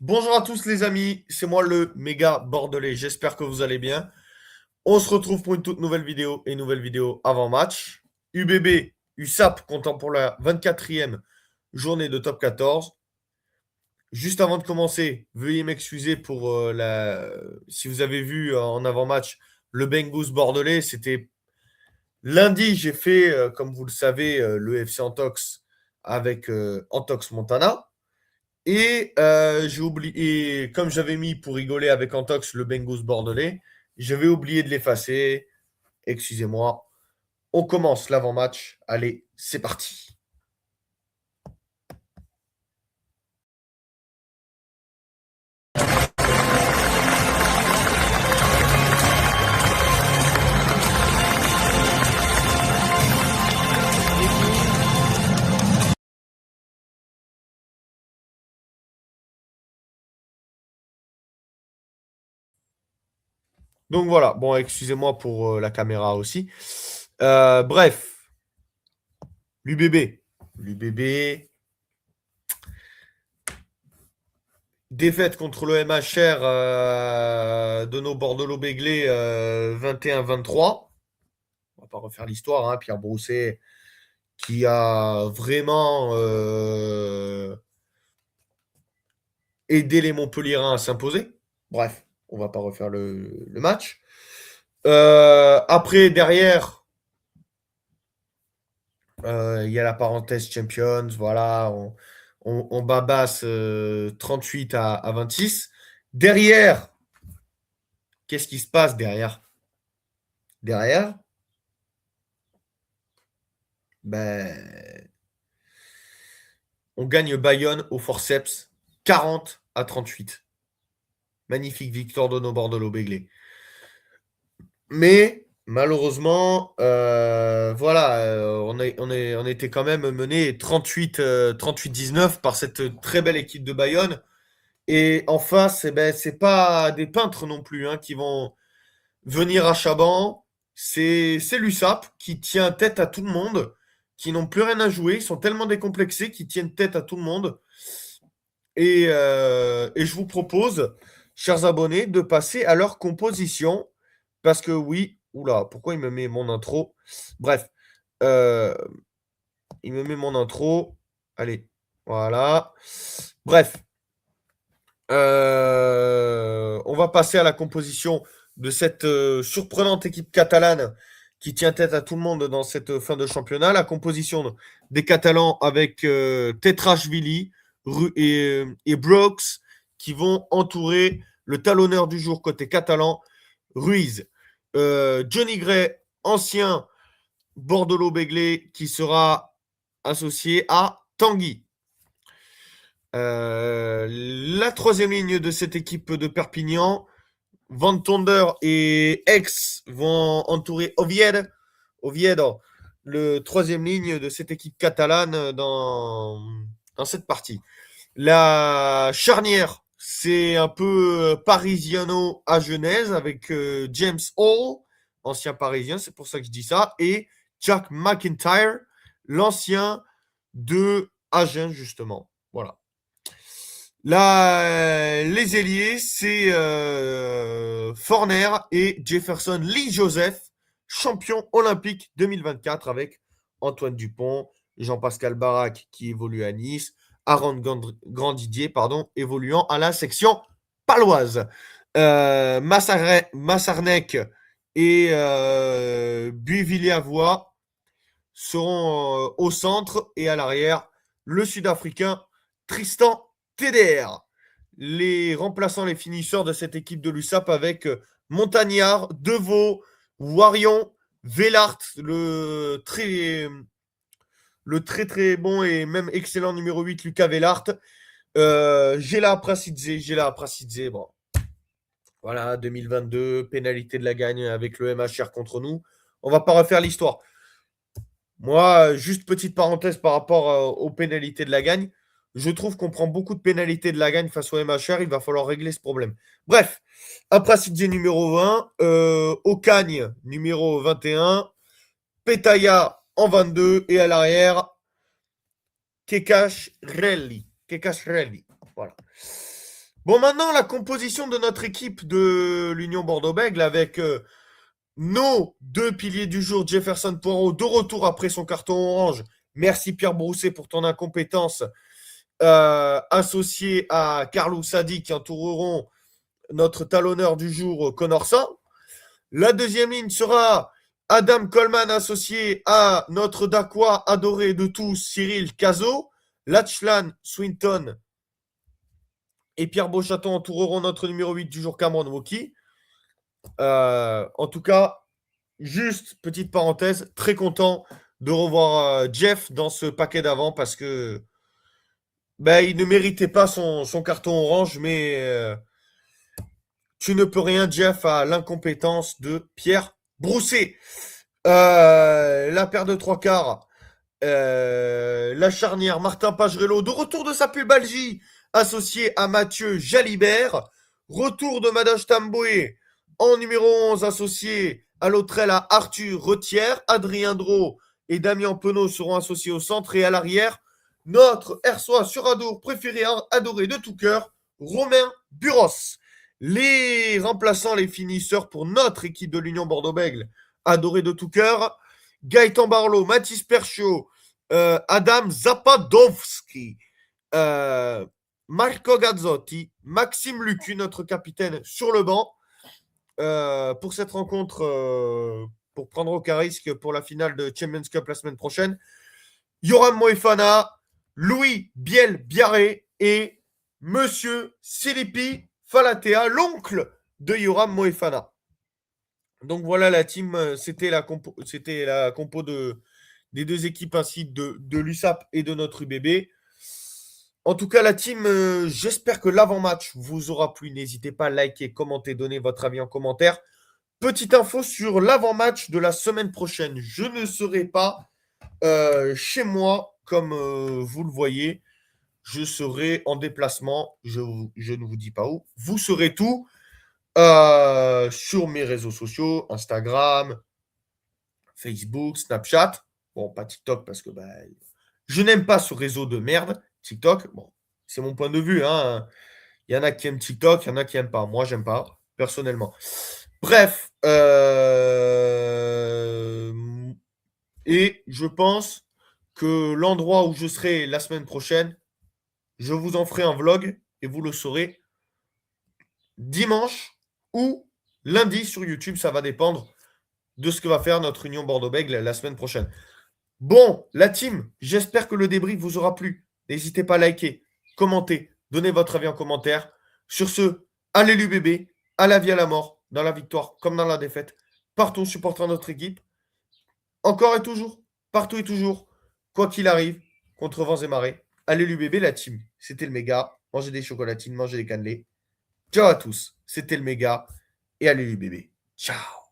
Bonjour à tous les amis, c'est moi le méga bordelais, j'espère que vous allez bien. On se retrouve pour une toute nouvelle vidéo et nouvelle vidéo avant match. UBB, USAP comptant pour la 24e journée de top 14. Juste avant de commencer, veuillez m'excuser pour si vous avez vu en avant-match le Bengus bordelais, c'était lundi, j'ai fait, comme vous le savez, le FC Antox avec Antox Montana. Et j'ai oublié, et comme j'avais mis pour rigoler avec Antox le Bengus bordelais, j'avais oublié de l'effacer. Excusez-moi. On commence l'avant-match. Allez, c'est parti. Donc voilà, bon, excusez-moi pour la caméra aussi. Bref, l'UBB. L'UBB, défaite contre le MHR de nos Bordelot-Béglé 21-23. On va pas refaire l'histoire, hein. Pierre Brousset qui a vraiment aidé les Montpelliérains à s'imposer. Bref, on va pas refaire le match. Après, derrière, il y a la parenthèse Champions. Voilà, on babasse 38 à 26. Derrière, qu'est-ce qui se passe derrière? Derrière, ben, on gagne Bayonne au forceps 40 à 38. Magnifique victoire de nos Bordelot-Béglé. Mais malheureusement, voilà, on était quand même mené 38, 38-19 par cette très belle équipe de Bayonne. Et en face, eh ben, c'est pas des peintres non plus hein, qui vont venir à Chaban. C'est l'USAP qui tient tête à tout le monde, qui n'ont plus rien à jouer. Ils sont tellement décomplexés qu'ils tiennent tête à tout le monde. Et je vous propose, chers abonnés, de passer à leur composition. Parce que oui, oula, pourquoi il me met mon intro? Bref, euh, il me met mon intro. Allez, voilà. Bref, on va passer à la composition de cette surprenante équipe catalane qui tient tête à tout le monde dans cette fin de championnat. La composition des Catalans avec Tetrashvili et Brooks qui vont entourer le talonneur du jour côté catalan, Ruiz. Johnny Gray, ancien Bordelot-Béglé, qui sera associé à Tanguy. La troisième ligne de cette équipe de Perpignan, Van Tonder et Aix vont entourer Oviedo, le troisième ligne de cette équipe catalane dans cette partie. La charnière, c'est un peu parisiano à Genèse avec James Hall, ancien parisien, c'est pour ça que je dis ça, et Jack McIntyre, l'ancien de Agen, justement. Voilà. Là, les ailiers, c'est Forner et Jefferson Lee Joseph, champion olympique 2024 avec Antoine Dupont, Jean-Pascal Barak qui évolue à Nice, Aaron Grandidier, pardon, évoluant à la section paloise. Massarnek et Buy-Villavois seront au centre et à l'arrière, le Sud-Africain Tristan TDR. Les remplaçants, les finisseurs de cette équipe de l'USAP avec Montagnard, Deveau, Warion, Vellart, le très très bon et même excellent numéro 8, Lucas Vellart. Gela Prasidze, bon. Voilà, 2022, pénalité de la gagne avec le MHR contre nous. On va pas refaire l'histoire. Moi, juste petite parenthèse par rapport aux pénalités de la gagne. Je trouve qu'on prend beaucoup de pénalités de la gagne face au MHR. Il va falloir régler ce problème. Bref, Aprasidze numéro 20, Ocagne numéro 21, Petaya en 22 et à l'arrière, Kekash Relli. Voilà. Bon, maintenant, la composition de notre équipe de l'Union Bordeaux-Bègles avec nos deux piliers du jour, Jefferson Poirot, de retour après son carton orange. Merci Pierre Brousset pour ton incompétence. Associé à Carlos Sadi qui entoureront notre talonneur du jour, Connorson. La deuxième ligne sera Adam Coleman associé à notre Dacquois adoré de tous, Cyril Cazot. Lachlan Swinton et Pierre Beauchaton entoureront notre numéro 8 du jour, Cameron Wauquiez. En tout cas, juste petite parenthèse, très content de revoir Jeff dans ce paquet d'avant parce que il ne méritait pas son carton orange, mais tu ne peux rien, Jeff, à l'incompétence de Pierre Brousset. La paire de trois quarts, la charnière Martin Pagerello, de retour de sa pubalgie, associé à Mathieu Jalibert. Retour de Madage Tamboué en numéro 11, associé à l'autrel à Arthur Retière. Adrien Drault et Damien Penaud seront associés au centre et à l'arrière. Notre Hersois sur Adour préféré, adoré de tout cœur, Romain Buros. Les remplaçants, les finisseurs pour notre équipe de l'Union Bordeaux-Bègles, adoré de tout cœur, Gaëtan Barlow, Mathis Perchiot, Adam Zapadowski, Marco Gazzotti, Maxime Lucu, notre capitaine, sur le banc pour cette rencontre, pour prendre aucun risque pour la finale de Champions Cup la semaine prochaine. Yoram Moefana, Louis Biel-Biarré et Monsieur Silipi Falatea, l'oncle de Yoram Moefana. Donc voilà la team, c'était la compo des deux équipes ainsi de l'USAP et de notre UBB. En tout cas, la team, j'espère que l'avant-match vous aura plu. N'hésitez pas à liker, commenter, donner votre avis en commentaire. Petite info sur l'avant-match de la semaine prochaine. Je ne serai pas chez moi, comme vous le voyez. Je serai en déplacement. Je ne vous dis pas où. Vous saurez tout sur mes réseaux sociaux, Instagram, Facebook, Snapchat. Bon, pas TikTok parce que je n'aime pas ce réseau de merde. TikTok, bon, c'est mon point de vue. Hein. Il y en a qui aiment TikTok, il y en a qui n'aiment pas. Moi, j'aime pas, personnellement. Bref. Et je pense que l'endroit où je serai la semaine prochaine, je vous en ferai un vlog et vous le saurez dimanche ou lundi sur YouTube. Ça va dépendre de ce que va faire notre Union Bordeaux-Bègles la semaine prochaine. Bon, la team, j'espère que le débrief vous aura plu. N'hésitez pas à liker, commenter, donner votre avis en commentaire. Sur ce, allez l'UBB, à la vie à la mort, dans la victoire comme dans la défaite. Partons supporter notre équipe. Encore et toujours, partout et toujours, quoi qu'il arrive, contre vents et marées. Allez l'UBB, la team. C'était le méga. Mangez des chocolatines, mangez des cannelés. Ciao à tous. C'était le méga. Et allez l'UBB. Ciao.